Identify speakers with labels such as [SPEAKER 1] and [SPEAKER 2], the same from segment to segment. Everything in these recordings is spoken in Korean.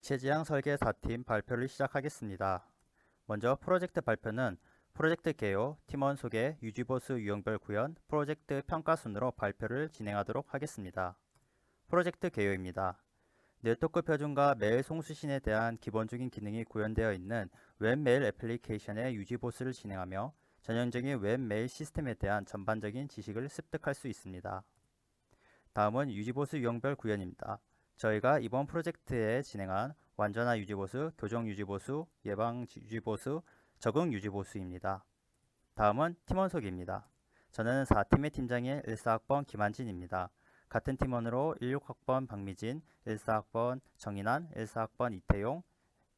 [SPEAKER 1] 기체지향 설계 4팀 발표를 시작하겠습니다. 먼저 프로젝트 발표는 프로젝트 개요, 팀원 소개, 유지보수 유형별 구현, 프로젝트 평가 순으로 발표를 진행하도록 하겠습니다. 프로젝트 개요입니다. 네트워크 표준과 메일 송수신에 대한 기본적인 기능이 구현되어 있는 웹메일 애플리케이션의 유지보수를 진행하며 전형적인 웹메일 시스템에 대한 전반적인 지식을 습득할 수 있습니다. 다음은 유지보수 유형별 구현입니다. 저희가 이번 프로젝트에 진행한 완전화 유지보수, 교정 유지보수, 예방 유지보수, 적응 유지보수입니다. 다음은 팀원 소개입니다. 저는 4팀의 팀장인 14학번 김한진입니다. 같은 팀원으로 16학번 박미진, 14학번 정인환, 14학번 이태용,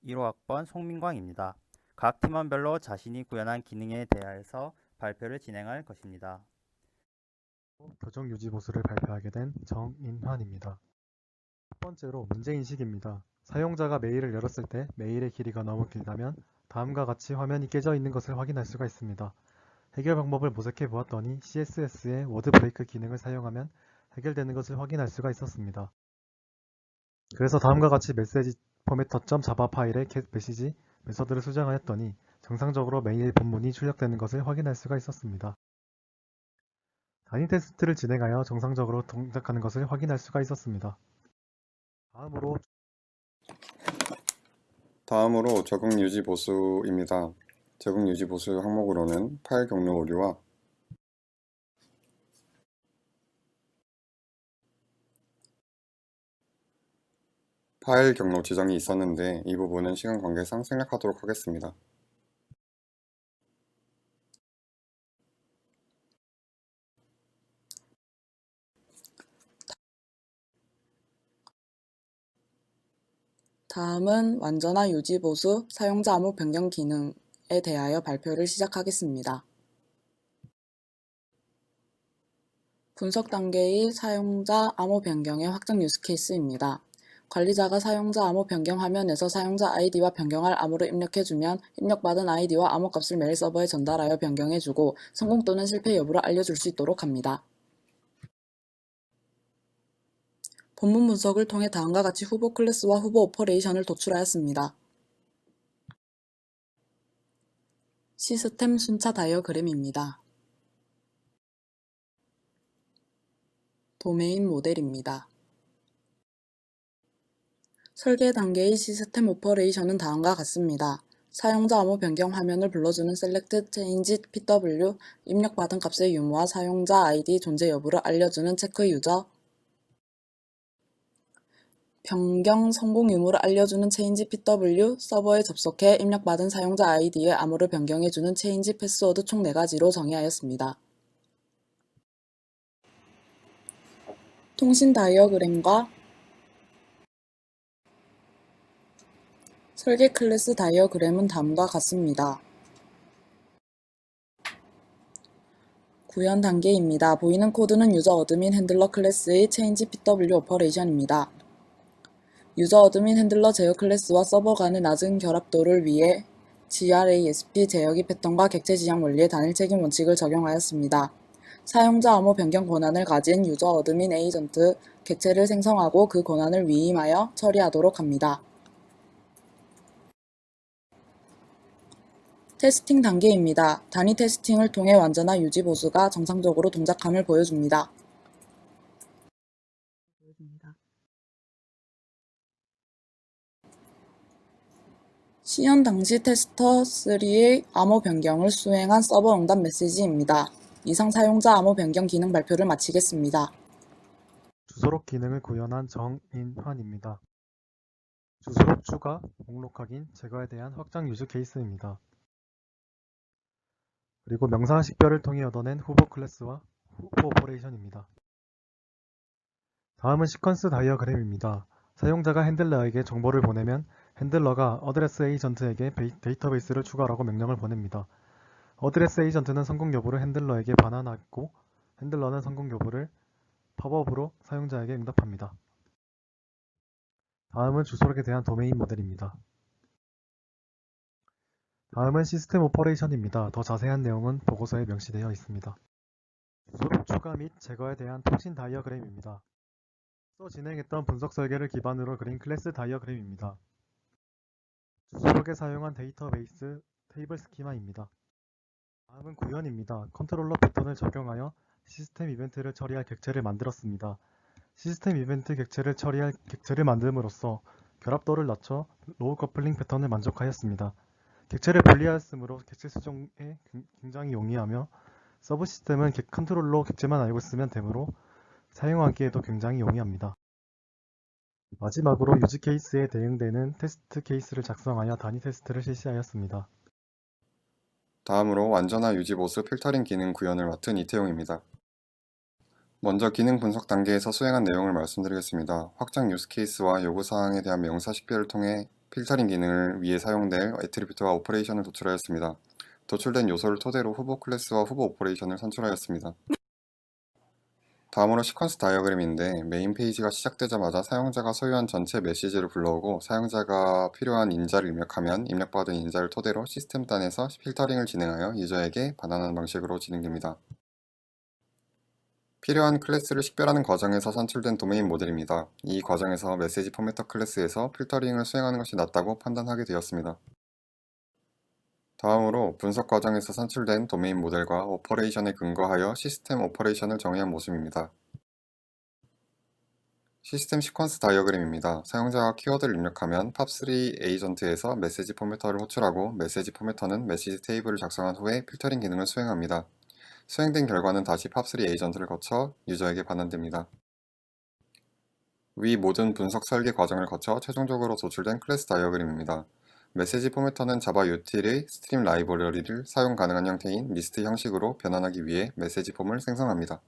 [SPEAKER 1] 15학번 송민광입니다. 각 팀원별로 자신이 구현한 기능에 대해서 발표를 진행할 것입니다.
[SPEAKER 2] 교정 유지 보수를 발표하게 된 정인환입니다. 첫 번째로 문제인식입니다. 사용자가 메일을 열었을 때 메일의 길이가 너무 길다면 다음과 같이 화면이 깨져 있는 것을 확인할 수가 있습니다. 해결 방법을 모색해 보았더니 CSS의 워드 브레이크 기능을 사용하면 해결되는 것을 확인할 수가 있었습니다. 그래서 다음과 같이 메시지 포매터.java 파일의 getMessage 메서드를 수정하였더니 정상적으로 메일 본문이 출력되는 것을 확인할 수가 있었습니다. 단위 테스트를 진행하여 정상적으로 동작하는 것을 확인할 수가 있었습니다.
[SPEAKER 3] 다음으로 적응 유지 보수입니다. 적응 유지 보수 항목으로는 파일 경로 오류와 파일 경로 지정이 있었는데 이 부분은 시간 관계상 생략하도록 하겠습니다.
[SPEAKER 4] 다음은 완전화 유지 보수 사용자 암호 변경 기능에 대하여 발표를 시작하겠습니다. 분석 단계의 사용자 암호 변경의 확정 유스 케이스입니다. 관리자가 사용자 암호 변경 화면에서 사용자 아이디와 변경할 암호를 입력해주면 입력받은 아이디와 암호 값을 메일 서버에 전달하여 변경해주고 성공 또는 실패 여부를 알려줄 수 있도록 합니다. 본문 분석을 통해 다음과 같이 후보 클래스와 후보 오퍼레이션을 도출하였습니다. 시스템 순차 다이어그램입니다. 도메인 모델입니다. 설계 단계의 시스템 오퍼레이션은 다음과 같습니다. 사용자 암호 변경 화면을 불러주는 select change pw, 입력받은 값의 유무와 사용자 아이디 존재 여부를 알려주는 체크 유저, 변경 성공 유무를 알려주는 change pw, 서버에 접속해 입력받은 사용자 아이디의 암호를 변경해주는 change 패스워드 총 4가지로 정의하였습니다. 통신 다이어그램과 설계 클래스 다이어그램은 다음과 같습니다. 구현 단계입니다. 보이는 코드는 유저 어드민 핸들러 클래스의 change pw 오퍼레이션입니다. 유저 어드민 핸들러 제어 클래스와 서버 간의 낮은 결합도를 위해 GRASP 제어기 패턴과 객체 지향 원리의 단일 책임 원칙을 적용하였습니다. 사용자 암호 변경 권한을 가진 유저 어드민 에이전트 객체를 생성하고 그 권한을 위임하여 처리하도록 합니다. 테스팅 단계입니다. 단위 테스팅을 통해 완전화 유지 보수가 정상적으로 동작함을 보여줍니다. 시연 당시 테스터 3의 암호 변경을 수행한 서버 응답 메시지입니다. 이상 사용자 암호 변경 기능 발표를 마치겠습니다.
[SPEAKER 2] 주소록 기능을 구현한 정인환입니다. 주소록 추가, 목록 확인, 제거에 대한 확장 유즈 케이스입니다. 그리고 명사와 식별을 통해 얻어낸 후보 클래스와 후보 오퍼레이션입니다. 다음은 시퀀스 다이어그램입니다. 사용자가 핸들러에게 정보를 보내면 핸들러가 어드레스 에이전트에게 데이터베이스를 추가하라고 명령을 보냅니다. 어드레스 에이전트는 성공 여부를 핸들러에게 반환하고 핸들러는 성공 여부를 팝업으로 사용자에게 응답합니다. 다음은 주소록에 대한 도메인 모델입니다. 다음은 시스템 오퍼레이션입니다. 더 자세한 내용은 보고서에 명시되어 있습니다. 주소록 추가 및 제거에 대한 통신 다이어그램입니다. 앞서 진행했던 분석 설계를 기반으로 그린 클래스 다이어그램입니다. 주소록에 사용한 데이터베이스 테이블 스키마입니다. 다음은 구현입니다. 컨트롤러 패턴을 적용하여 시스템 이벤트를 처리할 객체를 만들었습니다. 시스템 이벤트 객체를 처리할 객체를 만듦으로써 결합도를 낮춰 로우 커플링 패턴을 만족하였습니다. 객체를 분리하였으므로 객체 수정에 굉장히 용이하며 서브 시스템은 컨트롤러 객체만 알고 쓰면 되므로 사용하기에도 굉장히 용이합니다. 마지막으로 유즈 케이스에 대응되는 테스트 케이스를 작성하여 단위 테스트를 실시하였습니다.
[SPEAKER 3] 다음으로 완전한 유지 보수 필터링 기능 구현을 맡은 이태용입니다. 먼저 기능 분석 단계에서 수행한 내용을 말씀드리겠습니다. 확장 유스 케이스와 요구사항에 대한 명사 식별을 통해 필터링 기능을 위해 사용될 애트리뷰트와 오퍼레이션을 도출하였습니다. 도출된 요소를 토대로 후보 클래스와 후보 오퍼레이션을 선출하였습니다. 다음으로 시퀀스 다이어그램인데 메인 페이지가 시작되자마자 사용자가 소유한 전체 메시지를 불러오고 사용자가 필요한 인자를 입력하면 입력받은 인자를 토대로 시스템 단에서 필터링을 진행하여 유저에게 반환하는 방식으로 진행됩니다. 필요한 클래스를 식별하는 과정에서 산출된 도메인 모델입니다. 이 과정에서 메시지 포매터 클래스에서 필터링을 수행하는 것이 낫다고 판단하게 되었습니다. 다음으로 분석 과정에서 산출된 도메인 모델과 오퍼레이션에 근거하여 시스템 오퍼레이션을 정의한 모습입니다. 시스템 시퀀스 다이어그램입니다. 사용자가 키워드를 입력하면 팝3 에이전트에서 메시지 포매터를 호출하고 메시지 포매터는 메시지 테이블을 작성한 후에 필터링 기능을 수행합니다. 수행된 결과는 다시 팝3 에이전트를 거쳐 유저에게 반환됩니다. 위 모든 분석 설계 과정을 거쳐 최종적으로 도출된 클래스 다이어그램입니다. 메시지 포매터는 자바 유틸의 스트림 라이브러리를 사용 가능한 형태인 리스트 형식으로 변환하기 위해 메시지 폼을 생성합니다.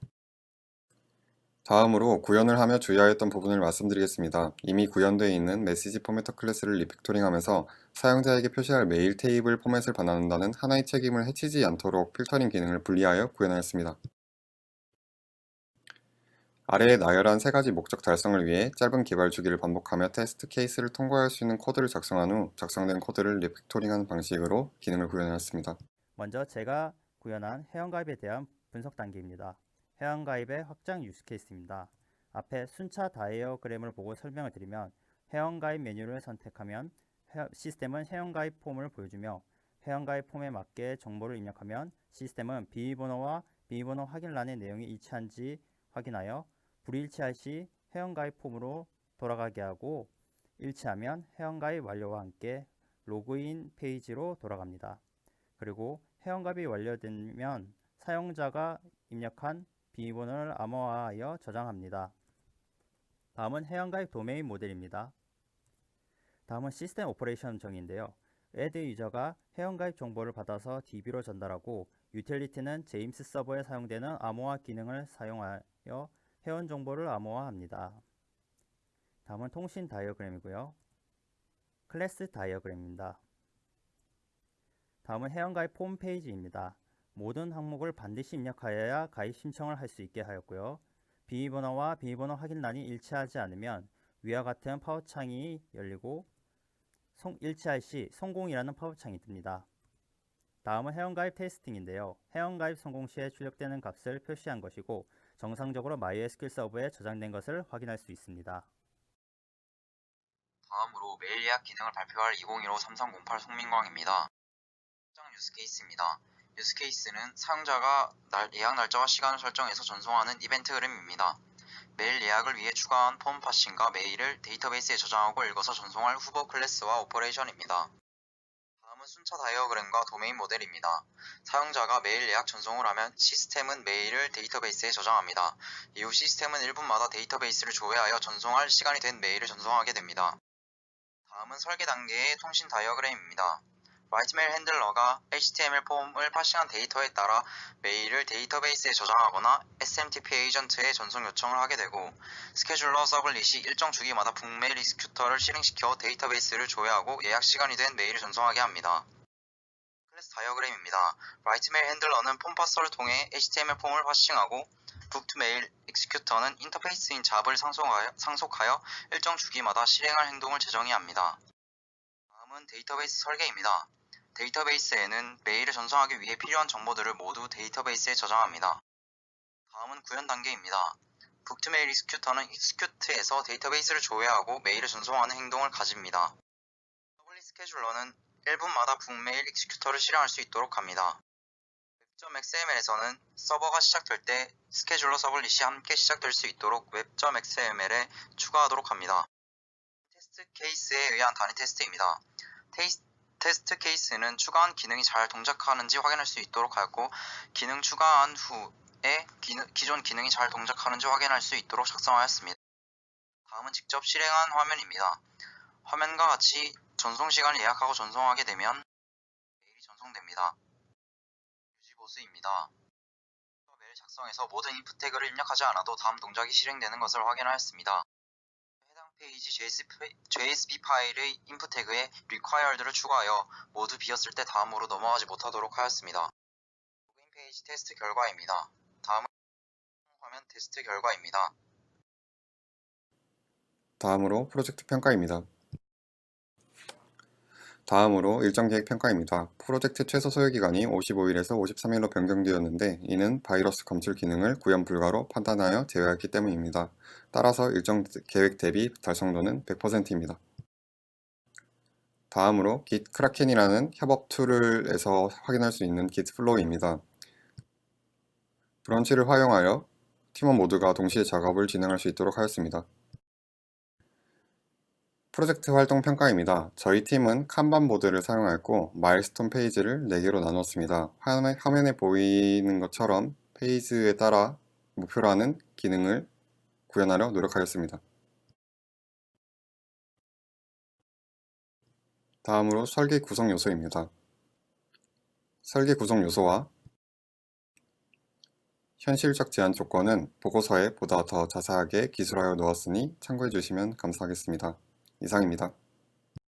[SPEAKER 3] 다음으로 구현을 하며 주의하였던 부분을 말씀드리겠습니다. 이미 구현되어 있는 메시지 포매터 클래스를 리팩토링하면서 사용자에게 표시할 메일 테이블 포맷을 반환한다는 하나의 책임을 해치지 않도록 필터링 기능을 분리하여 구현하였습니다. 아래에 나열한 세 가지 목적 달성을 위해 짧은 개발 주기를 반복하며 테스트 케이스를 통과할 수 있는 코드를 작성한 후 작성된 코드를 리팩토링하는 방식으로 기능을 구현하였습니다.
[SPEAKER 1] 먼저 제가 구현한 회원가입에 대한 분석 단계입니다. 회원가입의 확장 유스 케이스입니다. 앞에 순차 다이어그램을 보고 설명을 드리면 회원가입 메뉴를 선택하면 시스템은 회원가입 폼을 보여주며 회원가입 폼에 맞게 정보를 입력하면 시스템은 비밀번호와 비밀번호 확인란의 내용이 일치한지 확인하여 불일치할 시 회원가입 폼으로 돌아가게 하고 일치하면 회원가입 완료와 함께 로그인 페이지로 돌아갑니다. 그리고 회원가입이 완료되면 사용자가 입력한 비밀번호를 암호화하여 저장합니다. 다음은 회원가입 도메인 모델입니다. 다음은 시스템 오퍼레이션 정의인데요. add 유저가 회원가입 정보를 받아서 DB로 전달하고 유틸리티는 제임스 서버에 사용되는 암호화 기능을 사용하여 회원 정보를 암호화합니다. 다음은 통신 다이어그램이고요. 클래스 다이어그램입니다. 다음은 회원가입 폼 페이지입니다. 모든 항목을 반드시 입력하여야 가입 신청을 할 수 있게 하였고요. 비밀번호와 비밀번호 확인란이 일치하지 않으면 위와 같은 팝업창이 열리고 일치할 시 성공이라는 팝업창이 뜹니다. 다음은 회원가입 테스팅인데요. 회원가입 성공 시에 출력되는 값을 표시한 것이고 정상적으로 MySQL 서버에 저장된 것을 확인할 수 있습니다.
[SPEAKER 5] 다음으로 메일 예약 기능을 발표할 2015-3308 송민광입니다. 확장 유스케이스입니다. 유스케이스는 사용자가 예약 날짜와 시간을 설정해서 전송하는 이벤트 흐름입니다. 메일 예약을 위해 추가한 폼 파싱과 메일을 데이터베이스에 저장하고 읽어서 전송할 후보 클래스와 오퍼레이션입니다. 다음은 순차 다이어그램과 도메인 모델입니다. 사용자가 메일 예약 전송을 하면 시스템은 메일을 데이터베이스에 저장합니다. 이후 시스템은 1분마다 데이터베이스를 조회하여 전송할 시간이 된 메일을 전송하게 됩니다. 다음은 설계 단계의 통신 다이어그램입니다. 라이트메일 핸들러가 HTML 폼을 파싱한 데이터에 따라 메일을 데이터베이스에 저장하거나 SMTP 에이전트에 전송 요청을 하게 되고 스케줄러 서블릿이 일정 주기마다 북메일 익스큐터를 실행시켜 데이터베이스를 조회하고 예약 시간이 된 메일을 전송하게 합니다. 클래스 다이어그램입니다. 라이트메일 핸들러는 폼 파서를 통해 HTML 폼을 파싱하고 북투메일 익스큐터는 인터페이스인 잡을 상속하여 일정 주기마다 실행할 행동을 재정의합니다. 다음은 데이터베이스 설계입니다. 데이터베이스에는 메일을 전송하기 위해 필요한 정보들을 모두 데이터베이스에 저장합니다. 다음은 구현 단계입니다. 북투메일 익스큐터는 익스큐트에서 데이터베이스를 조회하고 메일을 전송하는 행동을 가집니다. 서블릿 스케줄러는 1분마다 북메일 익스큐터를 실행할 수 있도록 합니다. 웹.xml에서는 서버가 시작될 때 스케줄러 서블릿이 함께 시작될 수 있도록 웹.xml에 추가하도록 합니다. 테스트 케이스에 의한 단위 테스트입니다. 테스트 케이스는 추가한 기능이 잘 동작하는지 확인할 수 있도록 하고, 기능 추가한 후에 기존 기능이 잘 동작하는지 확인할 수 있도록 작성하였습니다. 다음은 직접 실행한 화면입니다. 화면과 같이 전송 시간을 예약하고 전송하게 되면 메일이 전송됩니다. 유지보수입니다. 메일 작성에서 모든 인풋 태그를 입력하지 않아도 다음 동작이 실행되는 것을 확인하였습니다. 해당 페이지 JSP 파일의 인풋 태그에 required를 추가하여 모두 비었을 때 다음으로 넘어가지 못하도록 하였습니다. 로그인 페이지 테스트 결과입니다. 다음은 화면 테스트 결과입니다.
[SPEAKER 3] 다음으로 프로젝트 평가입니다. 다음으로 일정 계획 평가입니다. 프로젝트 최소 소요기간이 55일에서 53일로 변경되었는데 이는 바이러스 검출 기능을 구현 불가로 판단하여 제외했기 때문입니다. 따라서 일정 계획 대비 달성도는 100%입니다. 다음으로 Git 크라켄이라는 협업 툴에서 확인할 수 있는 Git 플로우입니다. 브런치를 활용하여 팀원 모두가 동시에 작업을 진행할 수 있도록 하였습니다. 프로젝트 활동 평가입니다. 저희 팀은 칸반 보드를 사용하였고 마일스톤 페이지를 4개로 나누었습니다. 화면에 보이는 것처럼 페이지에 따라 목표로 하는 기능을 구현하려 노력하였습니다. 다음으로 설계 구성 요소입니다. 설계 구성 요소와 현실적 제한 조건은 보고서에 보다 더 자세하게 기술하여 놓았으니 참고해 주시면 감사하겠습니다. 이상입니다.